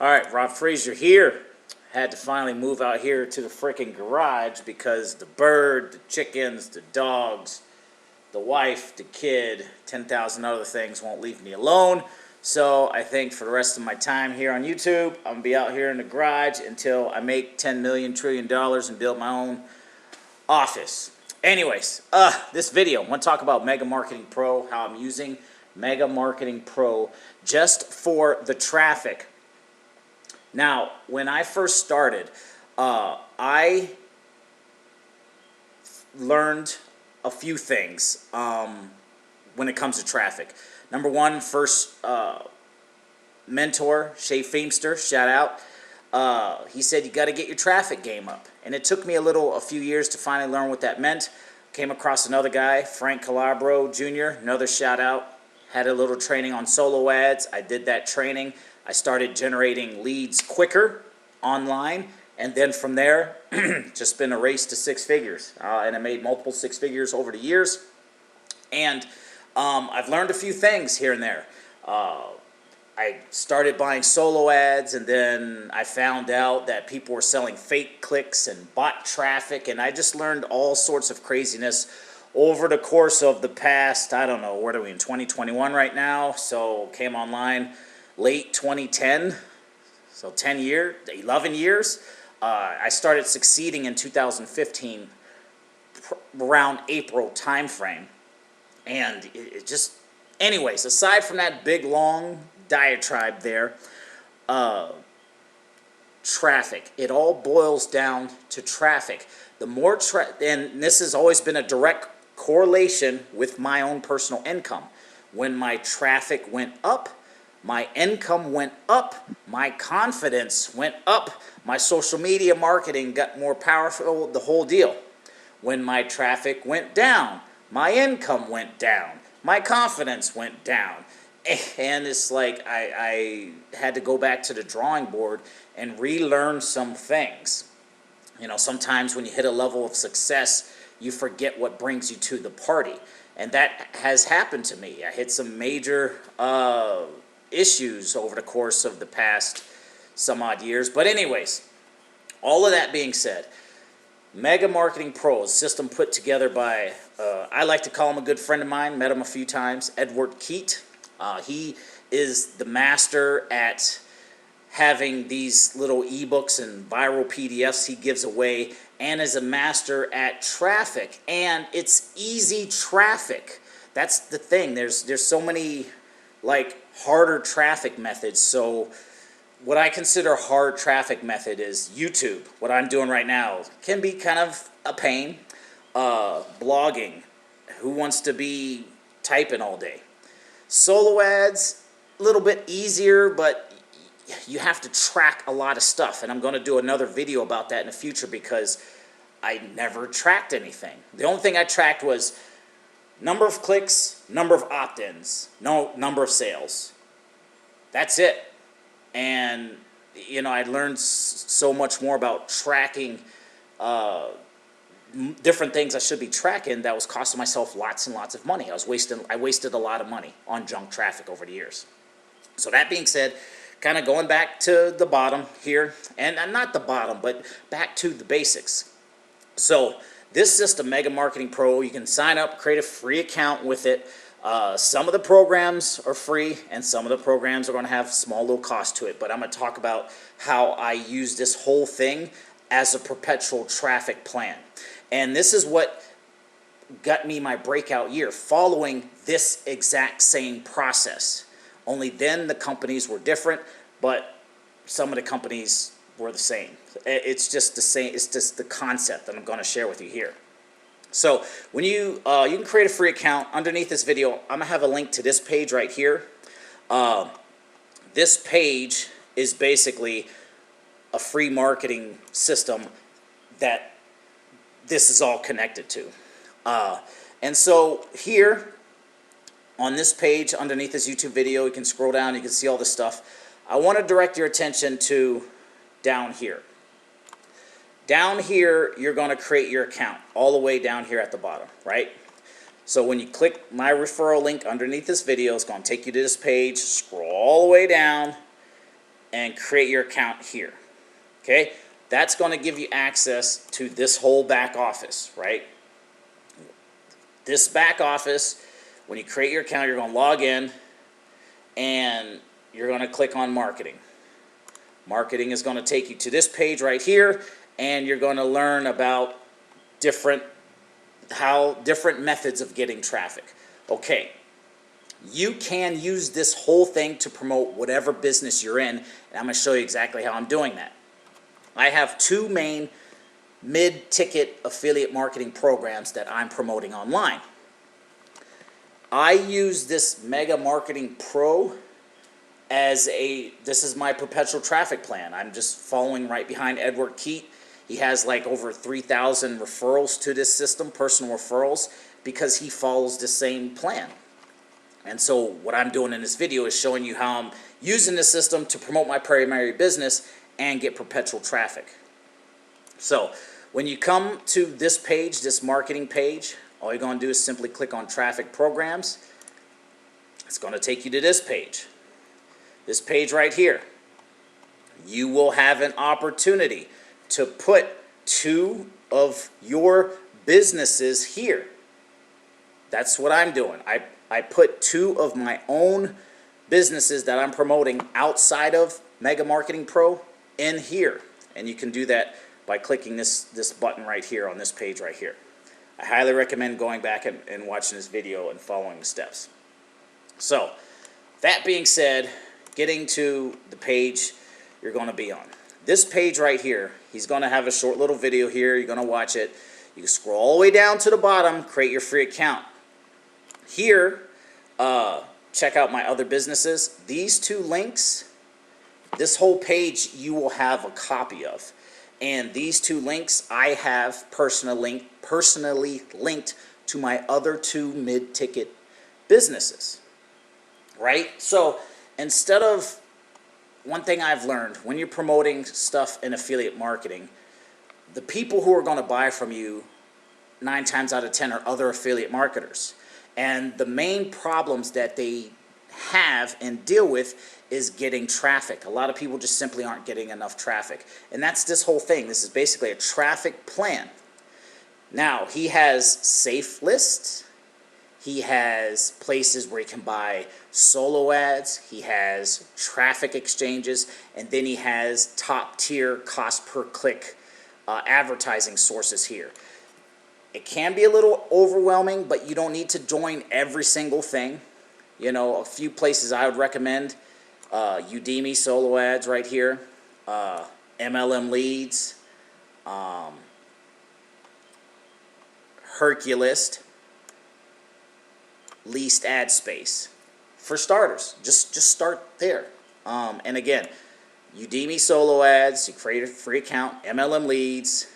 Alright, Rob Frazier here. Had to finally move out here to the freaking garage because the bird, the chickens, the dogs, the wife, the kid, 10,000 other things won't leave me alone. So I think for the rest of my time here on YouTube, I'm going to be out here in the garage until I make $10 million trillion and build my own office. Anyways, this video, I want to talk about Mega Marketing Pro, how I'm using Mega Marketing Pro just for the traffic. Now, when I first started, I learned a few things when it comes to traffic. Number one, first mentor, Shay Feemster, shout out. He said you got to get your traffic game up, and it took me a few years to finally learn what that meant. Came across another guy, Frank Calabro Jr., another shout out. Had a little training on solo ads. I did that training. I started generating leads quicker online, and then from there, just been a race to six figures. And I made multiple six figures over the years. And I've learned a few things here and there. I started buying solo ads, and then I found out that people were selling fake clicks and bot traffic, and I just learned all sorts of craziness over the course of the past, I don't know, what are we in 2021 right now? So came online late 2010, so 11 years. I started succeeding in 2015, around April time frame. And it just, anyways, aside from that big, long diatribe there, traffic. It all boils down to traffic. The more and this has always been a direct correlation with my own personal income. When my traffic went up, my income went up, my confidence went up, my social media marketing got more powerful, the whole deal. When my traffic went down, my income went down, my confidence went down. And it's like I had to go back to the drawing board and relearn some things. You know, sometimes when you hit a level of success, you forget what brings you to the party. And that has happened to me. I hit some major issues over the course of the past some odd years. But anyways, all of that being said, Mega Marketing Pro, a system put together by, I like to call him a good friend of mine, met him a few times, Edward Keat. He is the master at having these little ebooks and viral PDFs he gives away, and is a master at traffic. And it's easy traffic. That's the thing. There's so many like harder traffic methods. So what I consider hard traffic method is YouTube. What I'm doing right now can be kind of a pain. Blogging. Who wants to be typing all day? Solo ads, a little bit easier, but you have to track a lot of stuff. And I'm going to do another video about that in the future because I never tracked anything. The only thing I tracked was number of clicks, number of opt-ins, number of sales. That's it. And, you know, I learned so much more about tracking different things I should be tracking that was costing myself lots and lots of money. I wasted a lot of money on junk traffic over the years. So that being said, kind of going back to the bottom here, and not the bottom, but back to the basics. So this system, Mega Marketing Pro, you can sign up, create a free account with it. Some of the programs are free, and some of the programs are going to have small little cost to it. But I'm going to talk about how I use this whole thing as a perpetual traffic plan. And this is what got me my breakout year, following this exact same process. Only then the companies were different, but some of the companies were the same. It's just the same. It's just the concept that I'm going to share with you here. So when you can create a free account. Underneath this video, I'm gonna have a link to this page right here. This page is basically a free marketing system that this is all connected to. And so here on this page, underneath this YouTube video, you can scroll down, you can see all this stuff. I want to direct your attention to down here. Down here, you're going to create your account, all the way down here at the bottom, right? So when you click my referral link underneath this video, it's going to take you to this page, scroll all the way down, and create your account here. Okay, that's going to give you access to this whole back office, right? This back office, when you create your account, you're going to log in and you're going to click on marketing. Marketing is going to take you to this page right here, and you're going to learn about different methods of getting traffic. Okay, you can use this whole thing to promote whatever business you're in, and I'm going to show you exactly how I'm doing that. I have two main mid-ticket affiliate marketing programs that I'm promoting online. I use this Mega Marketing Pro as this is my perpetual traffic plan. I'm just following right behind Edward Keat. He has like over 3,000 referrals to this system, personal referrals, because he follows the same plan. And so what I'm doing in this video is showing you how I'm using this system to promote my primary business and get perpetual traffic. So when you come to this page, this marketing page, all you're going to do is simply click on traffic programs. It's going to take you to this page. This page right here. You will have an opportunity to put two of your businesses here. That's what I'm doing. I put two of my own businesses that I'm promoting outside of Mega Marketing Pro in here. And you can do that by clicking this button right here on this page right here. I highly recommend going back and watching this video and following the steps. So, that being said, getting to the page you're going to be on. This page right here, he's going to have a short little video here. You're going to watch it. You can scroll all the way down to the bottom, create your free account. Here, check out my other businesses. These two links, this whole page you will have a copy of. And these two links I have personally linked to my other two mid-ticket businesses. Right? So instead of, one thing I've learned, when you're promoting stuff in affiliate marketing, the people who are going to buy from you 9 times out of 10 are other affiliate marketers. And the main problems that they have and deal with is getting traffic. A lot of people just simply aren't getting enough traffic. And that's this whole thing. This is basically a traffic plan. Now, he has safe lists. He has places where you can buy solo ads. He has traffic exchanges. And then he has top tier cost per click advertising sources here. It can be a little overwhelming, but you don't need to join every single thing. You know, a few places I would recommend, Udemy solo ads right here, MLM leads, Herculist, least ad space. For starters, just start there. And again, Udemy solo ads, you create a free account, MLM leads,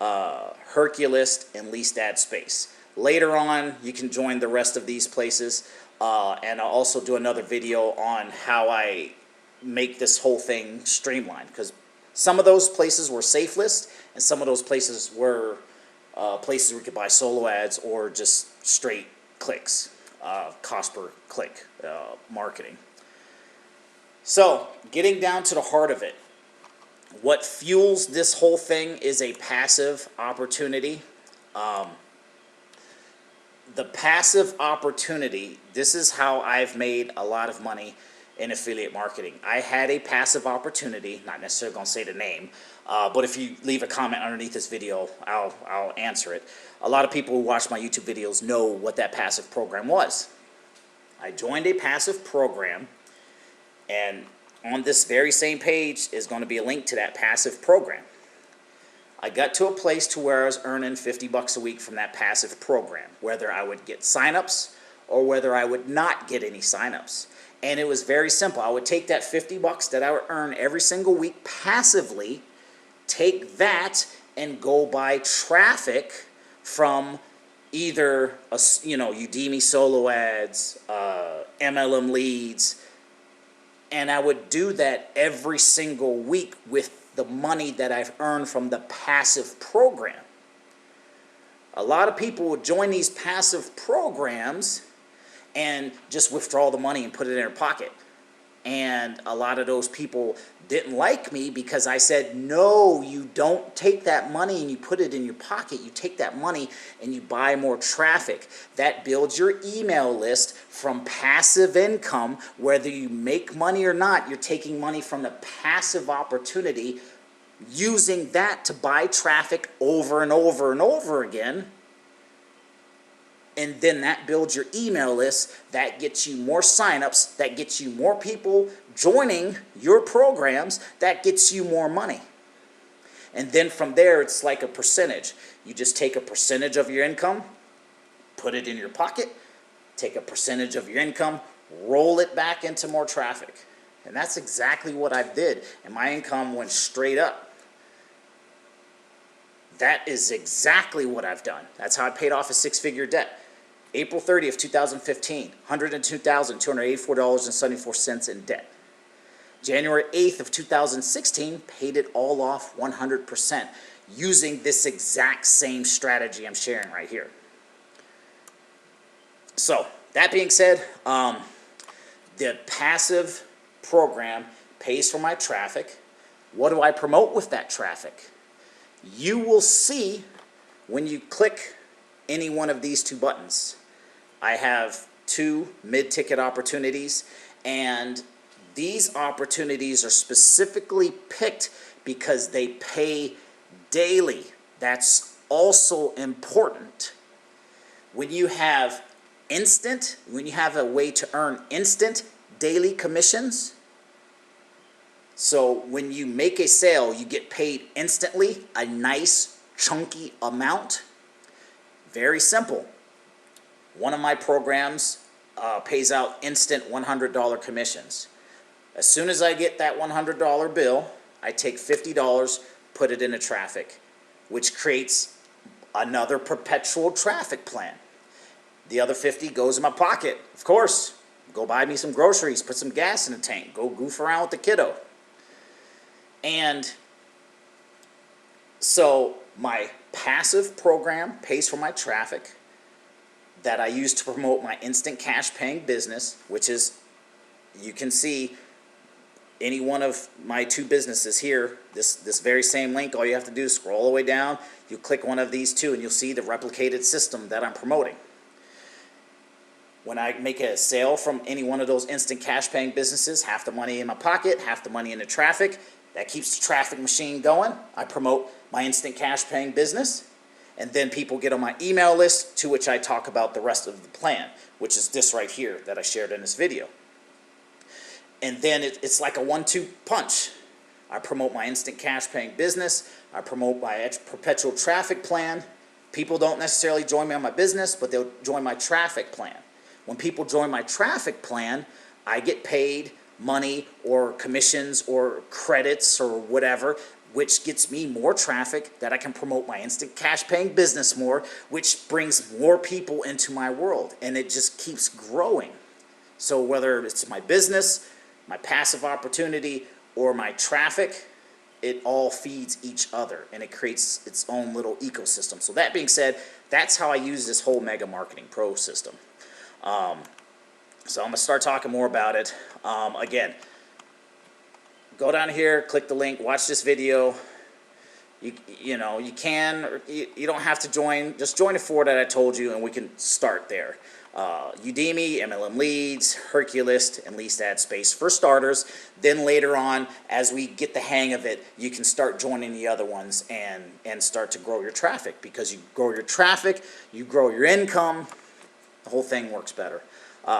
Herculist, and least ad space. Later on, you can join the rest of these places, and I'll also do another video on how I make this whole thing streamlined, because some of those places were safe list, and some of those places were places where you could buy solo ads or just straight clicks, cost per click marketing. So, getting down to the heart of it, what fuels this whole thing is a passive opportunity. The passive opportunity, this is how I've made a lot of money in affiliate marketing. I had a passive opportunity, not necessarily going to say the name, but if you leave a comment underneath this video, I'll answer it. A lot of people who watch my YouTube videos know what that passive program was. I joined a passive program, and on this very same page is going to be a link to that passive program. I got to a place to where I was earning $50 a week from that passive program, whether I would get signups or whether I would not get any signups. And it was very simple. I would take that $50 that I would earn every single week passively, take that and go buy traffic from either Udemy solo ads, MLM leads, and I would do that every single week with the money that I've earned from the passive program. A lot of people would join these passive programs and just withdraw the money and put it in their pocket. And a lot of those people didn't like me because I said, no, you don't take that money and you put it in your pocket. You take that money and you buy more traffic. That builds your email list from passive income. Whether you make money or not, you're taking money from the passive opportunity, using that to buy traffic over and over and over again. And then that builds your email list. That gets you more signups. That gets you more people joining your programs. That gets you more money. And then from there, it's like a percentage. You just take a percentage of your income, put it in your pocket, take a percentage of your income, roll it back into more traffic. And that's exactly what I did. And my income went straight up. That is exactly what I've done. That's how I paid off a six-figure debt. April 30th, 2015, $102,284.74 in debt. January 8th of 2016, paid it all off 100% using this exact same strategy I'm sharing right here. So, that being said, the passive program pays for my traffic. What do I promote with that traffic? You will see when you click any one of these two buttons. I have two mid-ticket opportunities, and these opportunities are specifically picked because they pay daily. That's also important. When you have a way to earn instant daily commissions, so when you make a sale, you get paid instantly, a nice chunky amount. Very simple. One of my programs pays out instant $100 commissions. As soon as I get that $100 bill, I take $50, put it into traffic, which creates another perpetual traffic plan. The other $50 goes in my pocket, of course. Go buy me some groceries, put some gas in the tank, go goof around with the kiddo. And so my passive program pays for my traffic that I use to promote my instant cash paying business, which is, you can see any one of my two businesses here, this very same link. All you have to do is scroll all the way down, you click one of these two, and you'll see the replicated system that I'm promoting. When I make a sale from any one of those instant cash paying businesses, half the money in my pocket, half the money in the traffic. That keeps the traffic machine going. I promote my instant cash paying business. And then people get on my email list, to which I talk about the rest of the plan, which is this right here that I shared in this video. And then it's like a 1-2 punch. I promote my instant cash paying business. I promote my perpetual traffic plan. People don't necessarily join me on my business, but they'll join my traffic plan. When people join my traffic plan, I get paid money or commissions or credits or whatever, which gets me more traffic that I can promote my instant cash paying business more, which brings more people into my world, and it just keeps growing. So whether it's my business, my passive opportunity, or my traffic, it all feeds each other, and it creates its own little ecosystem. So that being said, that's how I use this whole Mega Marketing Pro system. So I'm going to start talking more about it. Again, go down here, click the link, watch this video. You know, you don't have to join. Just join the 4 that I told you, and we can start there. Udemy, MLM Leads, Herculist, and Least Ad Space for starters. Then later on, as we get the hang of it, you can start joining the other ones and start to grow your traffic. Because you grow your traffic, you grow your income, the whole thing works better.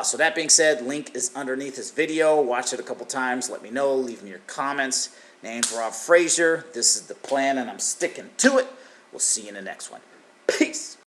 So that being said, link is underneath this video. Watch it a couple times. Let me know. Leave me your comments. Name's Rob Frazier. This is the plan, and I'm sticking to it. We'll see you in the next one. Peace.